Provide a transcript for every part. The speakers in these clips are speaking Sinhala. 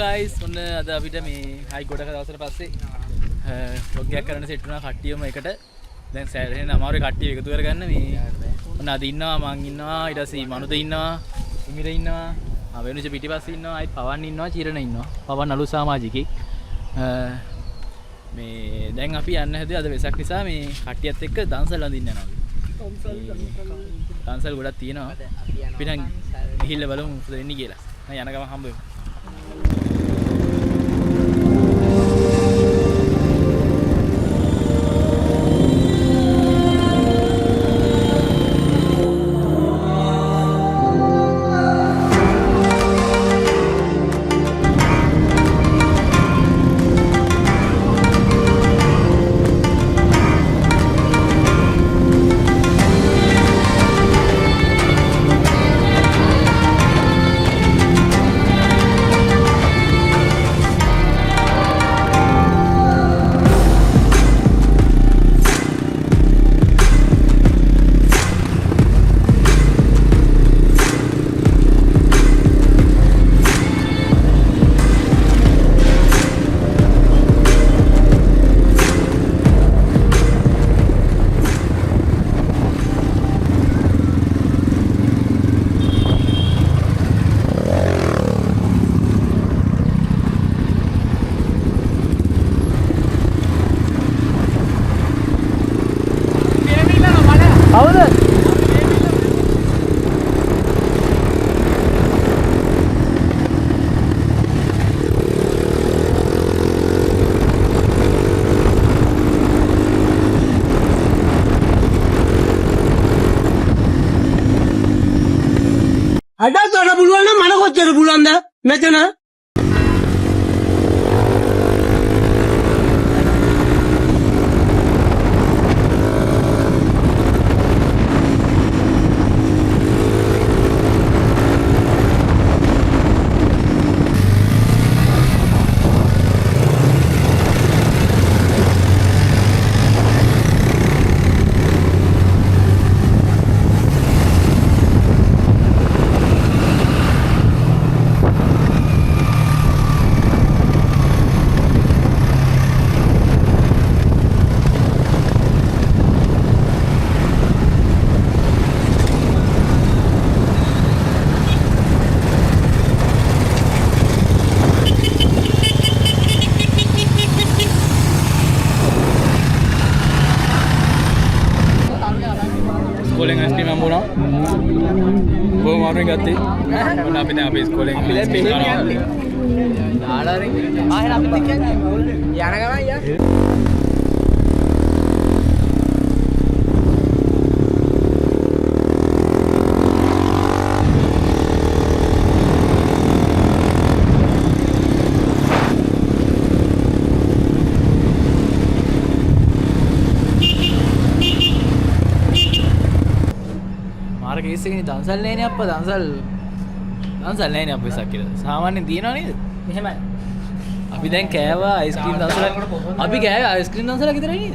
guys ඔන්න අද අපිට මේ හයි ගොඩක දවසට පස්සේ vlog එකක් කරන්න සෙට් වුණා කට්ටියම එකට. දැන් සෑහෙන අමාරුයි කට්ටිය එකතු කරගන්න මේ. ඔන්න අද ඉන්නවා මං ඉන්නවා ඊට පස්සේ මනුද ඉන්නවා ඉමිර ඉන්නවා වෙනුච පිටිපස්සේ ඉන්නවා අයිත් පවන් ඉන්නවා චිරණ ඉන්නවා. පවන් අලුත් සමාජිකෙක්. මේ දැන් අපි යන්න හැදුවේ අද වෙසක් නිසා මේ කට්ටියත් එක්ක දන්සල් වඳින්න යනවා. දන්සල් ගොඩක් තියෙනවා. අපි නම් ගිහිල්ලා බලමු මොකද වෙන්නේ කියලා. මම යන ගම හම්බ වෙමු. ada cara buluan na mana kok cara buluan dah macam na Sekolah dengan Asti mampu nak? Bawa maru ingat ti? Mana apa ni apa sekolah? Bila pilih ni? Ada ring. Ah, apa tu kan? Ya, nak apa ya? Ini dansal ni apa dansal ni apa sakit. Saman ni dia ni. Macam Abi dan kaya ice cream dansal. Abi kaya ice cream dansal kita ni.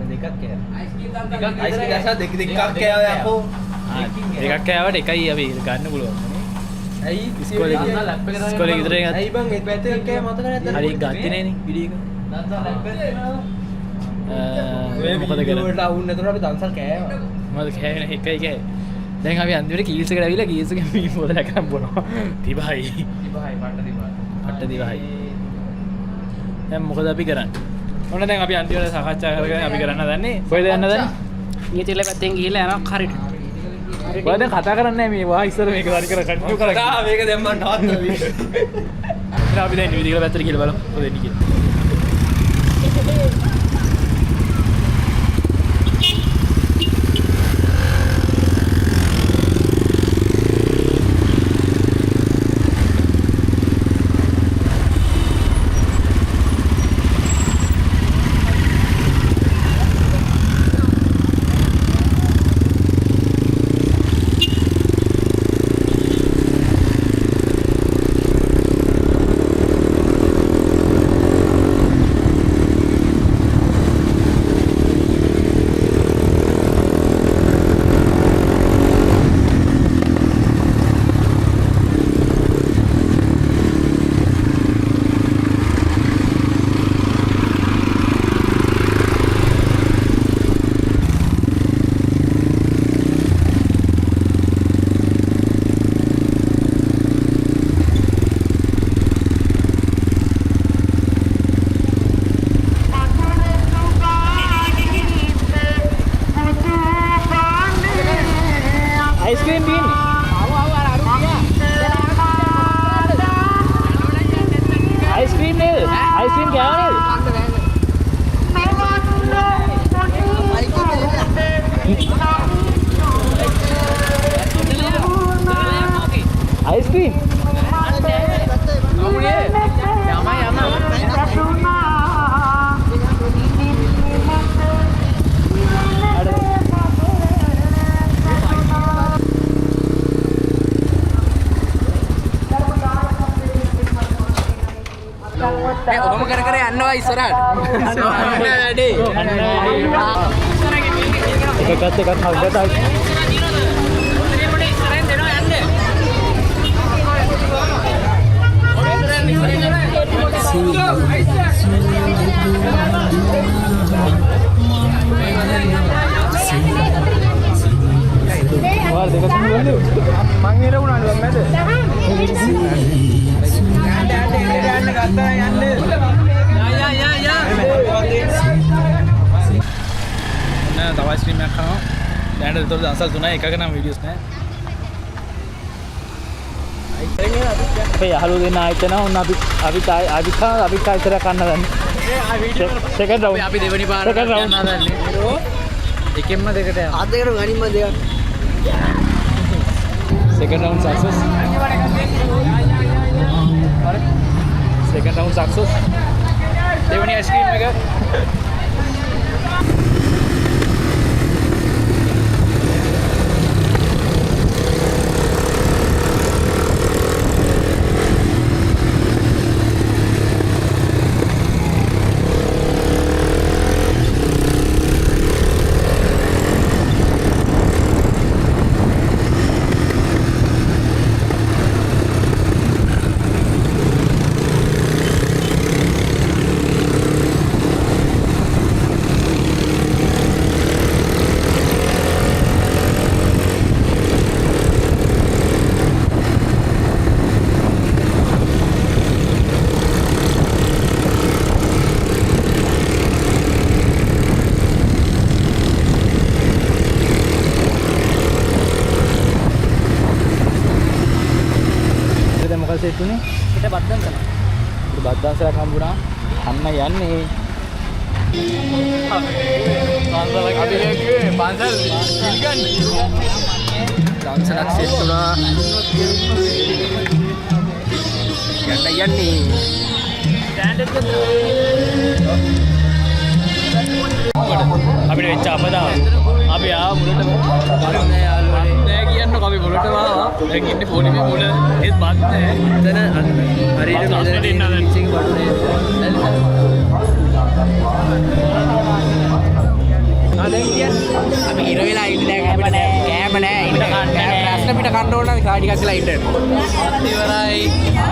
Dekat kaya. Ice cream dansal dekat kaya aku. Dekat kaya apa dekai abi kan bulu. Sekolah kita ni. Ayi bang, itu betul kaya mata kan? Hari ganti ni video. Dansal මොකද කරන්නේ? ඩවුන් නේද අපි දන්සල් කෑවා. මොකද කෑවේ නැහැ එකයි කෑවේ. දැන් අපි අන්තිමට කීල්ස් එකට ඇවිල්ලා කීල්ස් එකෙන් මේ පොදලක් කරන් බොනවා. තිබහයි. පට්ට තිබහයි. දැන් මොකද අපි කරන්නේ? ඔන්න දැන් අපි අන්තිමට සාකච්ඡා කරගෙන අපි කරන්න හදන්නේ. කොහෙද යන්න හදන්නේ? ඊයේ තියලා පැත්තෙන් ගිහිල්ලා යනවා හරියට. ඔය දැන් කතා කරන්නේ නැහැ මේ වා ඉස්සර මේක හරි කර කන්ටිනියු කරා. කතා මේක දැන් මම නවත්තනවා වීඩියෝ. ඉතින් අපි දැන් නිවිදිකලා පැත්තට ගිහලා බලමු. මොකද වෙන්නේ කියලා. අයිස්ක්‍රීම් කෑවා නේද? අයිස්ක්‍රීම් ඔබම කර කර යන්නවා ඉස්සරහට. එකත් හග්ගතයි. Wah, dekat sini dulu. Manggil ulang dulu, mede. Nah, tahu es krim yang kau, dan ada tuh asal tunai, kakak nama videos nih. Halo Dina, itu na, unna abis cara karena kan. Second round. Second round. Ikem mah dekat ya. Ada yang ngani mah dia. Second round success. Second round success. Devani ice cream mega. Itu nih kita badan sana. Badan saya kamburan karena ya nih pansel lagi pansel kan pansel akses tuh lah ya nih අපි වෙච්ච අපදා අපි ආව මුලට බන්නේ යාළුවනේ නෑ කියන්නකො අපි මුලට ආවා දැන් ඉන්නේ පොලිමේ මුල ඒත් බත් නෑ එතන හරියට මෙතන ඉන්න දැන් සිං වඩුනේ දැන් කියන්නේ අපි හිර වෙලා ඉන්නේ දැන් කෑම නෑ ඉන්න ප්‍රශ්න පිට කන්න ඕන නම් කාඩි එකක් කියලා ඉන්න ඉවරයි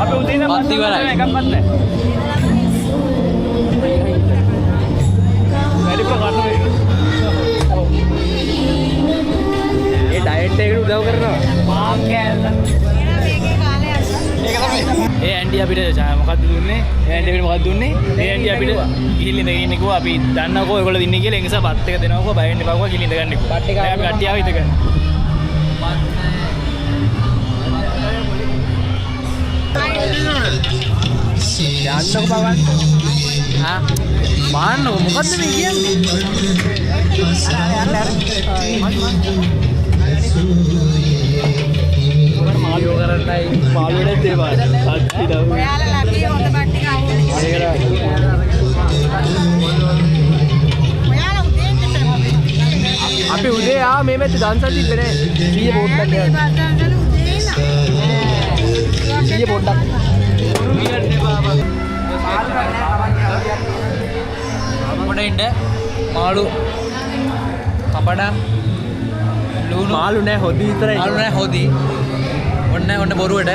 අපි උදේ ඉඳන් පත් ඉවරයි එකක්වත් නෑ ඒ ඩයට් එකට උදව් කරනවා මාක් කෑල්ල ඒක තමයි ඒ ඇන්ඩි අපිට මොකක්ද දුන්නේ ඒ ඇන්ඩි අපිට මොකක්ද දුන්නේ ඒ ඇන්ඩි අපිට ගිහින් ඉඳගෙන ඉන්නකෝ අපි දන්නකෝ ඔයගොල්ලෝ දින්නේ කියලා ඒ නිසා බත් එක දෙනවකෝ බයෙන් එපාකෝ ගිහින් ඉඳගන්නකෝ බත් එක අපි කට්ටිය ආව ඉඳගන්න යන්නකෝ බවන් ආ මාන්නකෝ මොකද්ද මේ කියන්නේ මාළු කරන්නයි මාළුවට දේවා සත්‍ති දව් ඔයාලා ලබි හොඳ බට්ටි කවුද ඔයාලා උදේ ඉඳලා අපි උදේ ආ මේ මෙත් දන්සල් තිබ්බේ නෑ 100 පොඩ්ඩක් මේ බද්දන්සල උදේ ඉන්න 100 පොඩ්ඩක් අපඩ ඉන්න මාළු කපඩා ලුණු මාළු නෑ හොදි විතරයි මාළු නෑ හොදි ඔන්න බොරුවට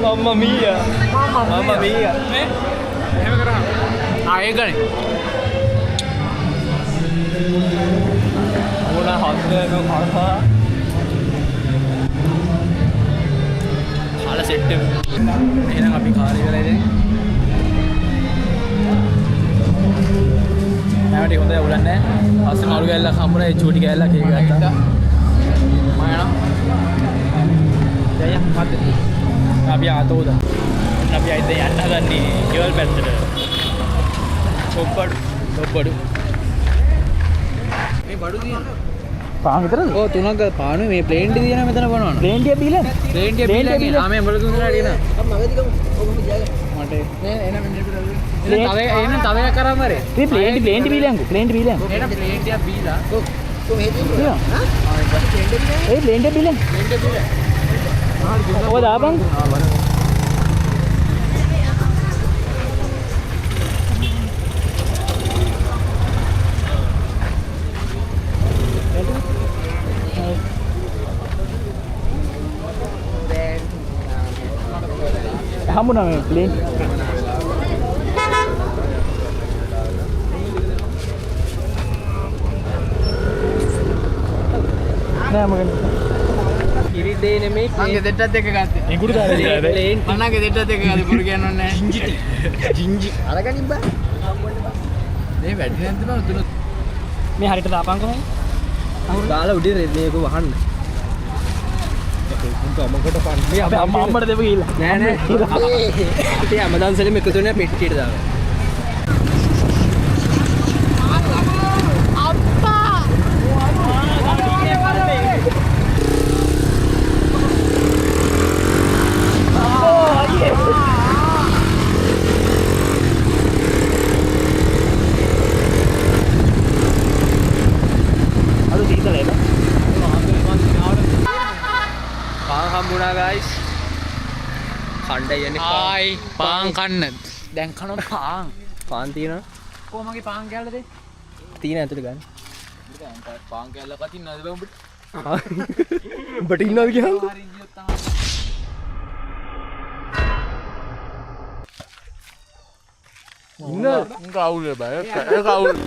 මම්මා මීයා එහෙම කරා ඒක ගනේ ඕන හොද්දන කරා කාලා සෙට් එක එහෙනම් අපි කාර්ය කරලා ඉතින් නැවටි හොඳයි උලන්නේ පස්සේ මාළු ගෑල්ලක් හම්බුණා ඒ චූටි ගෑල්ලක් ඒක ගත්තා මම යනවා දැන් හත් අපි ආතෝද අපි අයිද යන්න හදන්නේ ගෙවල් පැත්තට ඔබ්බඩු මේ බඩු තියෙනවා. පාන් විතරද? ඔව් තුනක් පානුවේ මේ ප්ලේන් ටි තියෙනවා මෙතන බලනවා. ප්ලේන් ටික බීලා ප්ලේන් ටි බීලා ආ මේ බඩු තුනලා තියෙනවා. මට නේ එන තව එකක් කරාම හරි. මේ ප්ලේන් ටි බීලා එන ප්ලේන් ටියක් බීලා. ඒ ප්ලේන් ටික බීලා ඔය දාපන් හම්බුණා මේ ප්ලේන් නෑ මගෙන් කිරි දෙයි නෙමෙයි මගේ දෙට්ටත් එක ගත්තේ. එඟුරු දාලා තියලා ප්ලේන් මන්නගේ දෙට්ටත් එක ගත්තේ පුරු කියන්න ඕනේ නැහැ. ජින්ජි අරගනින් බා. මේ වැඩි නැද්ද බං තුන මේ හරියට දාපන්කෝ මම දාලා උඩින් මේක වහන්න. උන්ට අමකට පන්. මේ අපේ අම්මට දෙප ගිහිල්ලා නෑ නෑ. ඉතින් අමදාන්සලෙම එකතු වෙන පෙට්ටියට දාලා. හම්බුණා guys. කණ්ඩ යන්නේ හායි පාන් කන්න දැන් කනවා පාන් තියෙනවා. කොහමගේ පාන් කෑල්ලද තියෙන ඇතුලේ ගන්න. පාන් කෑල්ල කතින්නද බං උඹට උඹට ඉන්නවද කියලා? හරි ගියොත් තමයි ඉන්න කවුද බය? කවුද?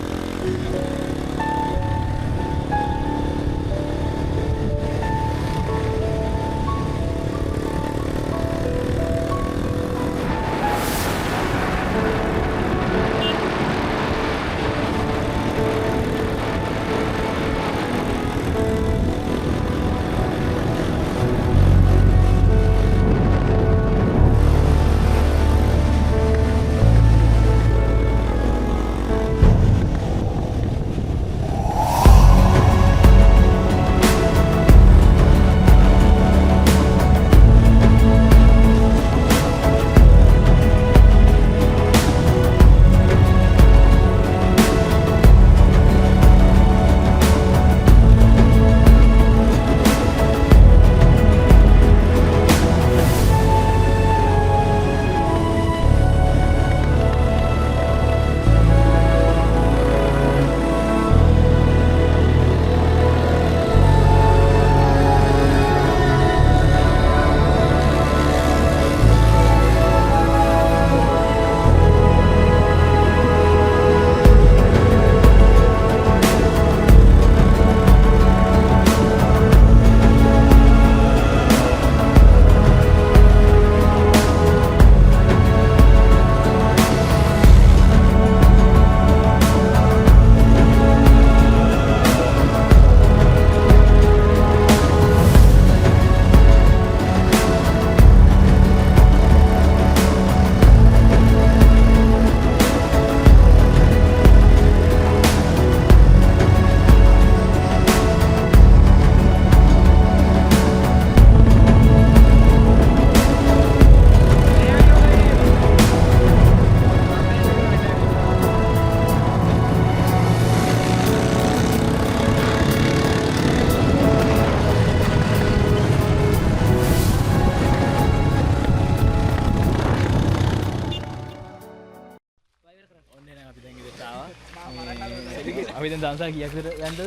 අපි දැන් දවසක් කීයක් විතර යන්නද?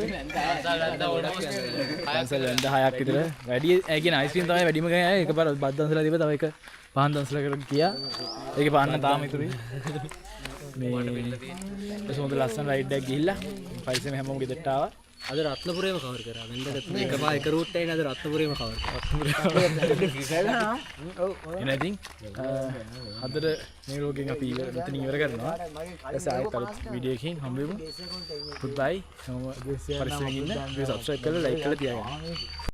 දවසක් යන්න 6ක් විතර. වැඩි ඒ කියන්නේ අයිස්ක්‍රීම් තමයි වැඩිම ගන්නේ. එකපාර බත් දන්සලා දීප තව එක පහන් දන්සලා කරලා ගියා. ඒකේ පාන්න තාම ඉතුරුයි. මේ සොඳ ලස්සන රයිඩ් එකක් ගිහිල්ලා පරිස්සමෙන් හැමෝම ගෙදරට ආවා. අද රත්නපුරේම කවර් කරා. වෙනදට එකපාර එක රූට් එකේ අද රත්නපුරේම කවර් කරා. එන ඉතින් අදට මේ රෝගෙන් අපි මෙතන ඉවර කරනවා. ඊට ආයෙත් අලුත් වීඩියෝ එකකින් හම්බෙමු. goodbye. හැමෝම පරිස්සමෙන් ඉන්න. සබ්ස්ක්‍රයිබ් කරලා ලයික් කරලා තියාගන්න.